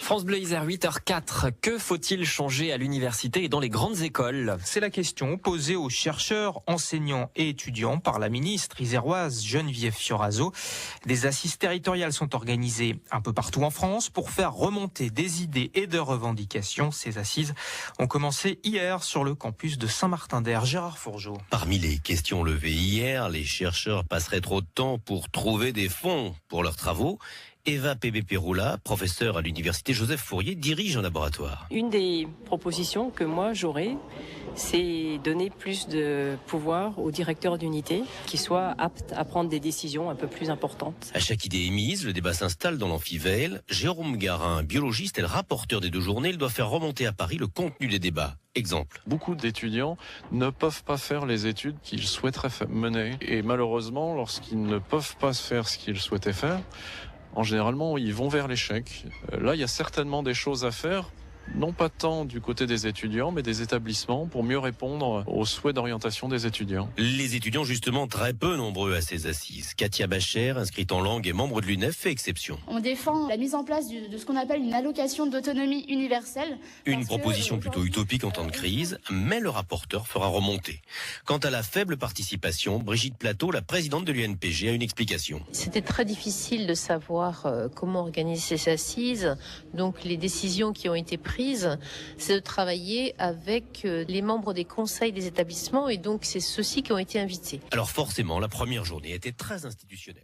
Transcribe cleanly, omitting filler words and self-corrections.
France Bleu Isère, 8h04. Que faut-il changer à l'université et dans les grandes écoles? C'est la question posée aux chercheurs, enseignants et étudiants par la ministre iséroise Geneviève Fioraso. Des assises territoriales sont organisées un peu partout en France pour faire remonter des idées et de revendications. Ces assises ont commencé hier sur le campus de Saint-Martin-d'Air. Gérard Fourgeau. Parmi les questions levées hier, les chercheurs passeraient trop de temps pour trouver des fonds pour leurs travaux. Eva Pébé-Péroula, professeure à l'université Joseph Fourier, dirige un laboratoire. Une des propositions que moi j'aurais, c'est donner plus de pouvoir aux directeurs d'unité qui soient aptes à prendre des décisions un peu plus importantes. À chaque idée émise, le débat s'installe dans l'Amphiveil. Jérôme Garin, biologiste et le rapporteur des deux journées, il doit faire remonter à Paris le contenu des débats. Exemple. Beaucoup d'étudiants ne peuvent pas faire les études qu'ils souhaiteraient mener. Et malheureusement, lorsqu'ils ne peuvent pas faire ce qu'ils souhaitaient faire, généralement, ils vont vers l'échec. Là, il y a certainement des choses à faire, non pas tant du côté des étudiants, mais des établissements, pour mieux répondre aux souhaits d'orientation des étudiants. Les étudiants, justement, très peu nombreux à ces assises. Katia Bacher, inscrite en langue et membre de l'UNEF, fait exception. On défend la mise en place de ce qu'on appelle une allocation d'autonomie universelle. Une proposition plutôt utopique en temps de crise, mais le rapporteur fera remonter. Quant à la faible participation, Brigitte Plateau, la présidente de l'UNPG, a une explication. C'était très difficile de savoir comment organiser ces assises. Donc les décisions qui ont été prises, c'est de travailler avec les membres des conseils des établissements et donc c'est ceux-ci qui ont été invités. Alors forcément, la première journée était très institutionnelle.